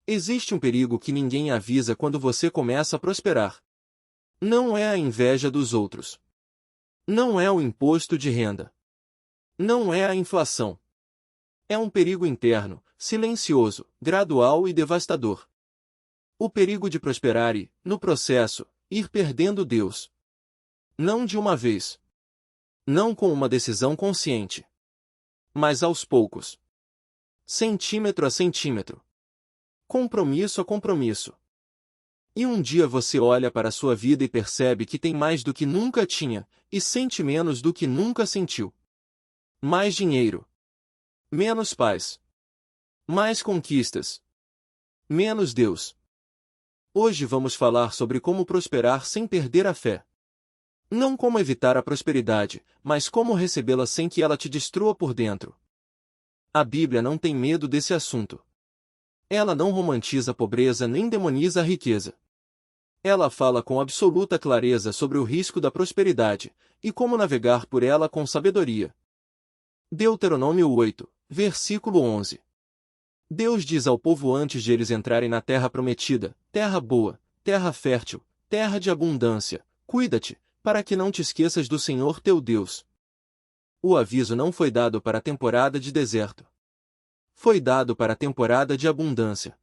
Existe um perigo que ninguém avisa quando você começa a prosperar. Não é a inveja dos outros. Não é o imposto de renda. Não é a inflação. É um perigo interno, silencioso, gradual e devastador. O perigo de prosperar e, no processo, ir perdendo Deus. Não de uma vez. Não com uma decisão consciente. Mas aos poucos. Centímetro a centímetro. Compromisso a compromisso. E um dia você olha para a sua vida e percebe que tem mais do que nunca tinha, e sente menos do que nunca sentiu. Mais dinheiro. Menos paz. Mais conquistas. Menos Deus. Hoje vamos falar sobre como prosperar sem perder a fé. Não como evitar a prosperidade, mas como recebê-la sem que ela te destrua por dentro. A Bíblia não tem medo desse assunto. Ela não romantiza a pobreza nem demoniza a riqueza. Ela fala com absoluta clareza sobre o risco da prosperidade, e como navegar por ela com sabedoria. Deuteronômio 8, versículo 11. Deus diz ao povo antes de eles entrarem na terra prometida: terra boa, terra fértil, terra de abundância, cuida-te, para que não te esqueças do Senhor teu Deus. O aviso não foi dado para a temporada de deserto. Foi dado para a temporada de abundância.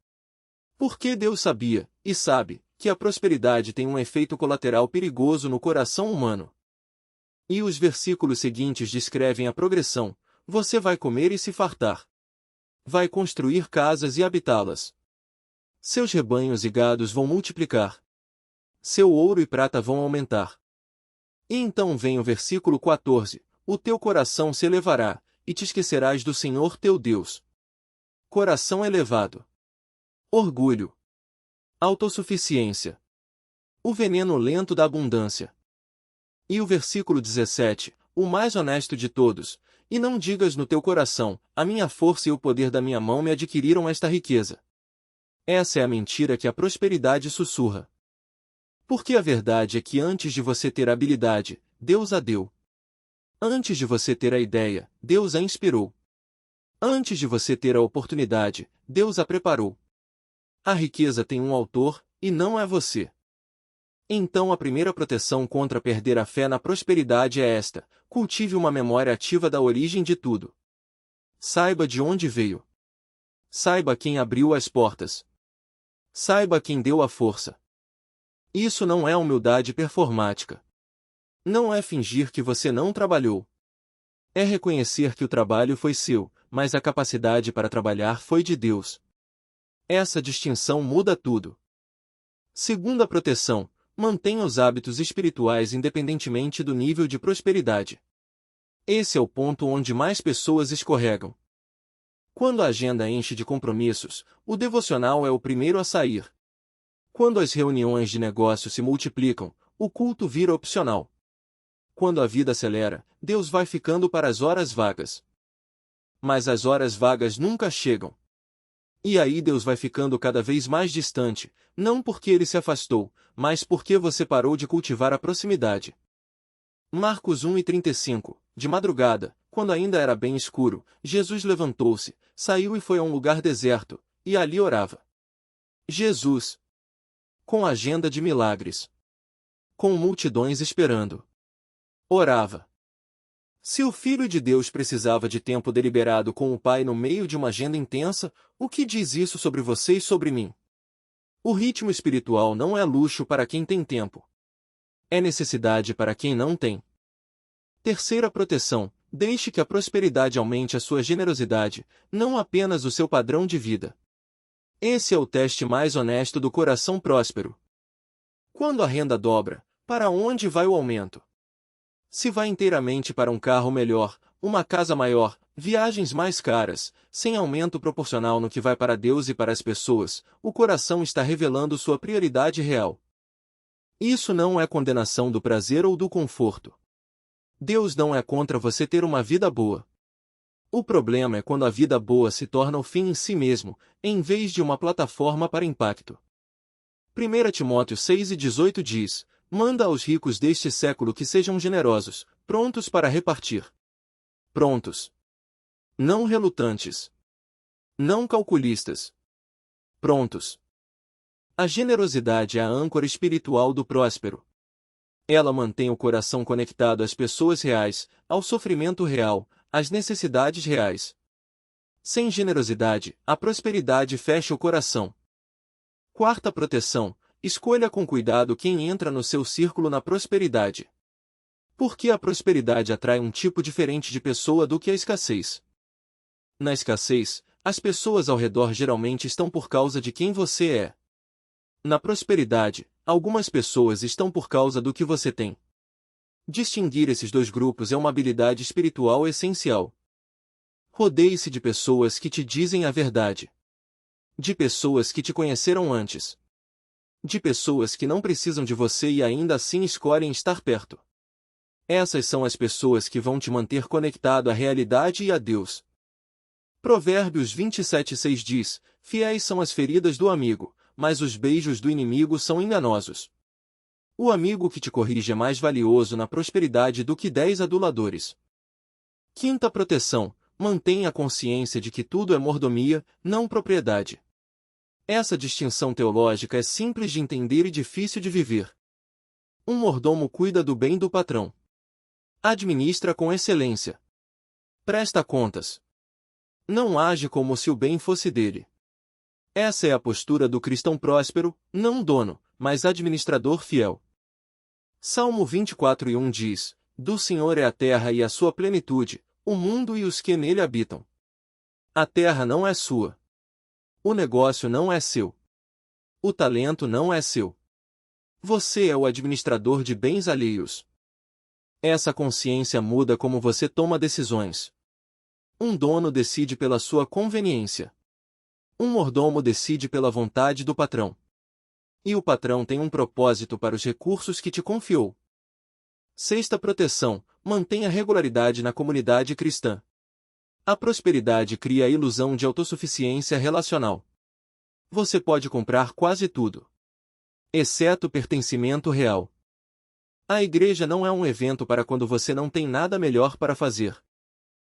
Porque Deus sabia, e sabe, que a prosperidade tem um efeito colateral perigoso no coração humano. E os versículos seguintes descrevem a progressão: você vai comer e se fartar. Vai construir casas e habitá-las. Seus rebanhos e gados vão multiplicar. Seu ouro e prata vão aumentar. E então vem o versículo 14: o teu coração se elevará, e te esquecerás do Senhor teu Deus. Coração elevado. Orgulho. Autossuficiência. O veneno lento da abundância. E o versículo 17, o mais honesto de todos: e não digas no teu coração, a minha força e o poder da minha mão me adquiriram esta riqueza. Essa é a mentira que a prosperidade sussurra. Porque a verdade é que antes de você ter a habilidade, Deus a deu. Antes de você ter a ideia, Deus a inspirou. Antes de você ter a oportunidade, Deus a preparou. A riqueza tem um autor, e não é você. Então a primeira proteção contra perder a fé na prosperidade é esta: cultive uma memória ativa da origem de tudo. Saiba de onde veio. Saiba quem abriu as portas. Saiba quem deu a força. Isso não é humildade performática. Não é fingir que você não trabalhou. É reconhecer que o trabalho foi seu, mas a capacidade para trabalhar foi de Deus. Essa distinção muda tudo. Segunda proteção: mantenha os hábitos espirituais independentemente do nível de prosperidade. Esse é o ponto onde mais pessoas escorregam. Quando a agenda enche de compromissos, o devocional é o primeiro a sair. Quando as reuniões de negócio se multiplicam, o culto vira opcional. Quando a vida acelera, Deus vai ficando para as horas vagas. Mas as horas vagas nunca chegam. E aí Deus vai ficando cada vez mais distante, não porque ele se afastou, mas porque você parou de cultivar a proximidade. Marcos 1:35. De madrugada, quando ainda era bem escuro, Jesus levantou-se, saiu e foi a um lugar deserto, e ali orava. Jesus. Com agenda de milagres. Com multidões esperando. Orava. Se o Filho de Deus precisava de tempo deliberado com o Pai no meio de uma agenda intensa, o que diz isso sobre você e sobre mim? O ritmo espiritual não é luxo para quem tem tempo. É necessidade para quem não tem. Terceira proteção: deixe que a prosperidade aumente a sua generosidade, não apenas o seu padrão de vida. Esse é o teste mais honesto do coração próspero. Quando a renda dobra, para onde vai o aumento? Se vai inteiramente para um carro melhor, uma casa maior, viagens mais caras, sem aumento proporcional no que vai para Deus e para as pessoas, o coração está revelando sua prioridade real. Isso não é condenação do prazer ou do conforto. Deus não é contra você ter uma vida boa. O problema é quando a vida boa se torna o fim em si mesmo, em vez de uma plataforma para impacto. 1 Timóteo 6:18 diz: manda aos ricos deste século que sejam generosos, prontos para repartir. Prontos. Não relutantes. Não calculistas. prontos. A generosidade é a âncora espiritual do próspero. Ela mantém o coração conectado às pessoas reais, ao sofrimento real, às necessidades reais. Sem generosidade, a prosperidade fecha o coração. Quarta proteção: escolha com cuidado quem entra no seu círculo na prosperidade. Porque a prosperidade atrai um tipo diferente de pessoa do que a escassez. Na escassez, as pessoas ao redor geralmente estão por causa de quem você é. Na prosperidade, algumas pessoas estão por causa do que você tem. Distinguir esses dois grupos é uma habilidade espiritual essencial. Rodeie-se de pessoas que te dizem a verdade. De pessoas que te conheceram antes. De pessoas que não precisam de você e ainda assim escolhem estar perto. Essas são as pessoas que vão te manter conectado à realidade e a Deus. Provérbios 27:6 diz: fiéis são as feridas do amigo, mas os beijos do inimigo são enganosos. O amigo que te corrige é mais valioso na prosperidade do que 10 aduladores. Quinta proteção: mantenha a consciência de que tudo é mordomia, não propriedade. Essa distinção teológica é simples de entender e difícil de viver. Um mordomo cuida do bem do patrão. Administra com excelência. Presta contas. Não age como se o bem fosse dele. Essa é a postura do cristão próspero, não dono, mas administrador fiel. Salmo 24:1 diz: do Senhor é a terra e a sua plenitude, o mundo e os que nele habitam. A terra não é sua. O negócio não é seu. O talento não é seu. Você é o administrador de bens alheios. Essa consciência muda como você toma decisões. Um dono decide pela sua conveniência. Um mordomo decide pela vontade do patrão. E o patrão tem um propósito para os recursos que te confiou. Sexta proteção: mantenha regularidade na comunidade cristã. A prosperidade cria a ilusão de autossuficiência relacional. Você pode comprar quase tudo, exceto pertencimento real. A igreja não é um evento para quando você não tem nada melhor para fazer.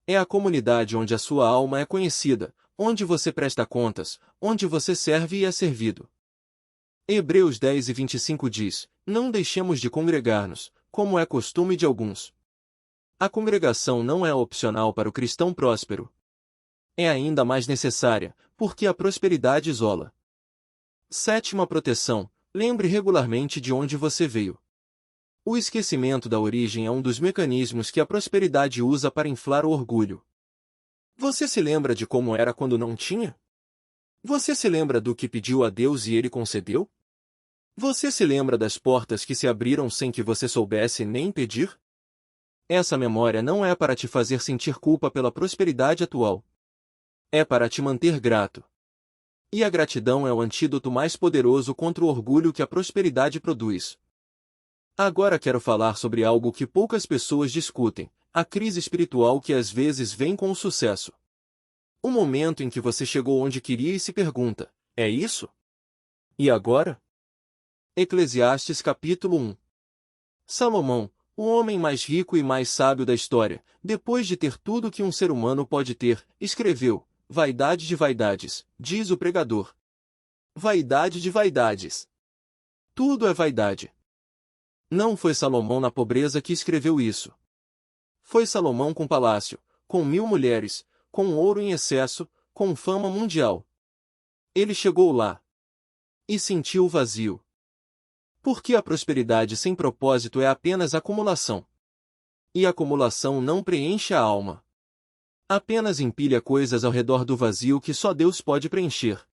É a comunidade onde a sua alma é conhecida, onde você presta contas, onde você serve e é servido. Hebreus 10:25 diz: não deixemos de congregar-nos, como é costume de alguns. A congregação não é opcional para o cristão próspero. É ainda mais necessária, porque a prosperidade isola. Sétima proteção: lembre regularmente de onde você veio. O esquecimento da origem é um dos mecanismos que a prosperidade usa para inflar o orgulho. Você se lembra de como era quando não tinha? Você se lembra do que pediu a Deus e ele concedeu? Você se lembra das portas que se abriram sem que você soubesse nem pedir? Essa memória não é para te fazer sentir culpa pela prosperidade atual. É para te manter grato. E a gratidão é o antídoto mais poderoso contra o orgulho que a prosperidade produz. Agora quero falar sobre algo que poucas pessoas discutem: a crise espiritual que às vezes vem com o sucesso. O momento em que você chegou onde queria e se pergunta: é isso? E agora? Eclesiastes capítulo 1. Salomão, o homem mais rico e mais sábio da história, depois de ter tudo que um ser humano pode ter, escreveu: vaidade de vaidades, diz o pregador. Vaidade de vaidades. Tudo é vaidade. Não foi Salomão na pobreza que escreveu isso. Foi Salomão com palácio, com 1000 mulheres, com ouro em excesso, com fama mundial. Ele chegou lá e sentiu o vazio. Porque a prosperidade sem propósito é apenas acumulação. E acumulação não preenche a alma. Apenas empilha coisas ao redor do vazio que só Deus pode preencher.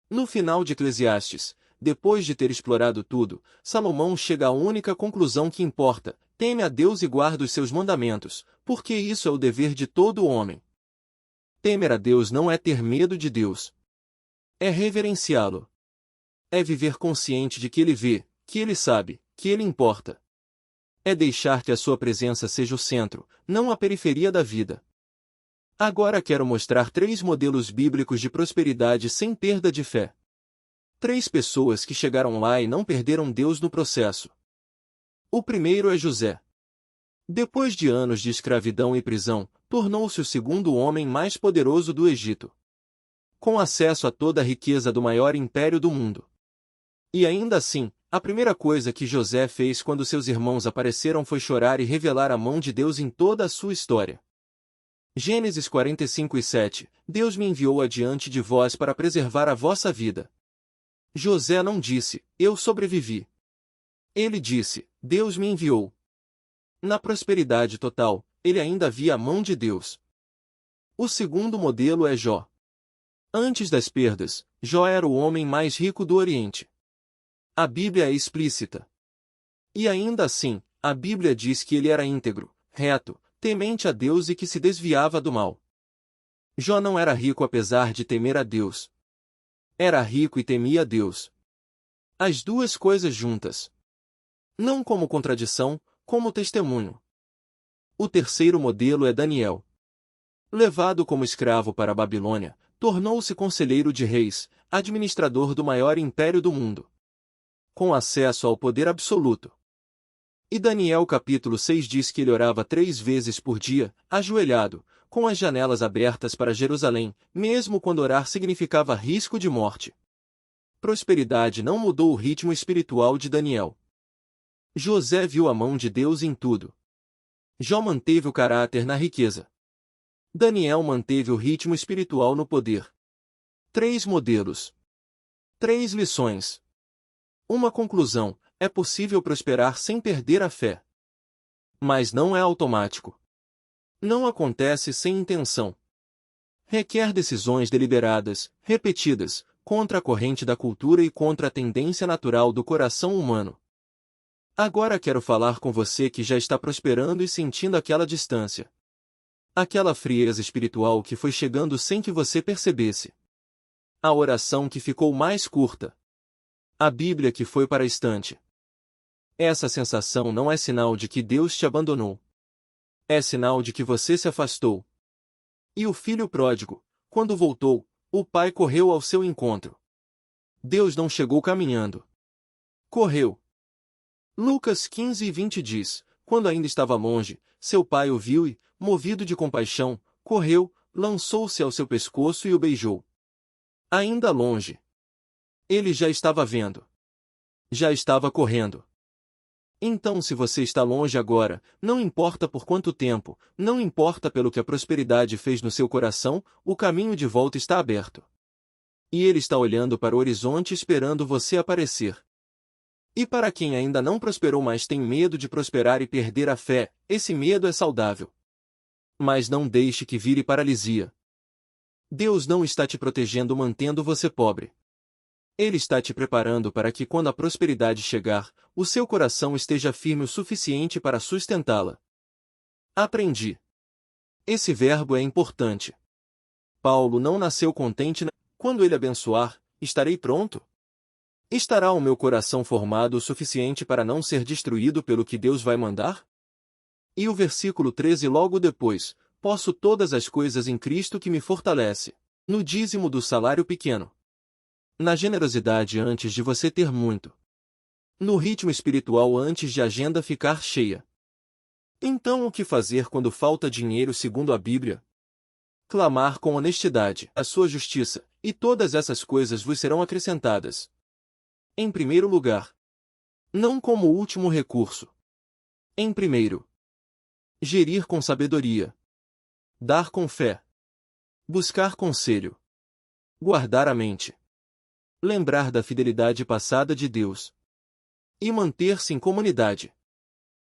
No final de Eclesiastes, depois de ter explorado tudo, Salomão chega à única conclusão que importa: teme a Deus e guarda os seus mandamentos, porque isso é o dever de todo homem. Temer a Deus não é ter medo de Deus. É reverenciá-lo. É viver consciente de que Ele vê, que Ele sabe, que Ele importa. É deixar que a sua presença seja o centro, não a periferia da vida. Agora quero mostrar 3 modelos bíblicos de prosperidade sem perda de fé. 3 pessoas que chegaram lá e não perderam Deus no processo. O primeiro é José. Depois de anos de escravidão e prisão, tornou-se o segundo homem mais poderoso do Egito. com acesso a toda a riqueza do maior império do mundo. E ainda assim, a primeira coisa que José fez quando seus irmãos apareceram foi chorar e revelar a mão de Deus em toda a sua história. Gênesis 45:7 Deus me enviou adiante de vós para preservar a vossa vida. José não disse, eu sobrevivi. Ele disse, Deus me enviou. Na prosperidade total, ele ainda via a mão de Deus. O segundo modelo é Jó. Antes das perdas, Jó era o homem mais rico do Oriente. A Bíblia é explícita. E ainda assim, a Bíblia diz que ele era íntegro, reto, temente a Deus e que se desviava do mal. Jó não era rico apesar de temer a Deus. Era rico e temia a Deus. As duas coisas juntas. Não como contradição, como testemunho. O terceiro modelo é Daniel. Levado como escravo para a Babilônia, tornou-se conselheiro de reis, administrador do maior império do mundo, com acesso ao poder absoluto. E Daniel capítulo 6 diz que ele orava 3 vezes por dia, ajoelhado, com as janelas abertas para Jerusalém, mesmo quando orar significava risco de morte. Prosperidade não mudou o ritmo espiritual de Daniel. José viu a mão de Deus em tudo. Jó manteve o caráter na riqueza. Daniel manteve o ritmo espiritual no poder. 3 modelos. 3 lições. Uma conclusão: é possível prosperar sem perder a fé. Mas não é automático. Não acontece sem intenção. Requer decisões deliberadas, repetidas, contra a corrente da cultura e contra a tendência natural do coração humano. Agora quero falar com você que já está prosperando e sentindo aquela distância. Aquela frieza espiritual que foi chegando sem que você percebesse. A oração que ficou mais curta. A Bíblia que foi para a estante. Essa sensação não é sinal de que Deus te abandonou. É sinal de que você se afastou. E o filho pródigo, quando voltou, o pai correu ao seu encontro. Deus não chegou caminhando. Correu. Lucas 15:20 diz, quando ainda estava longe, seu pai o viu e, movido de compaixão, correu, lançou-se ao seu pescoço e o beijou. Ainda longe. Ele já estava vendo. Já estava correndo. Então, se você está longe agora, não importa por quanto tempo, não importa pelo que a prosperidade fez no seu coração, o caminho de volta está aberto. E ele está olhando para o horizonte esperando você aparecer. E para quem ainda não prosperou mas tem medo de prosperar e perder a fé, esse medo é saudável. Mas não deixe que vire paralisia. Deus não está te protegendo mantendo você pobre. Ele está te preparando para que quando a prosperidade chegar, o seu coração esteja firme o suficiente para sustentá-la. Aprendi. Esse verbo é importante. Paulo não nasceu contente quando ele abençoar, estarei pronto. Estará o meu coração formado o suficiente para não ser destruído pelo que Deus vai mandar? E o versículo 13 logo depois, posso todas as coisas em Cristo que me fortalece. No dízimo do salário pequeno. Na generosidade antes de você ter muito. No ritmo espiritual antes de a agenda ficar cheia. Então o que fazer quando falta dinheiro segundo a Bíblia? Clamar com honestidade a sua justiça, e todas essas coisas vos serão acrescentadas. Em primeiro lugar. Não como último recurso. Em primeiro. Gerir com sabedoria. Dar com fé. Buscar conselho. Guardar a mente. Lembrar da fidelidade passada de Deus. E manter-se em comunidade.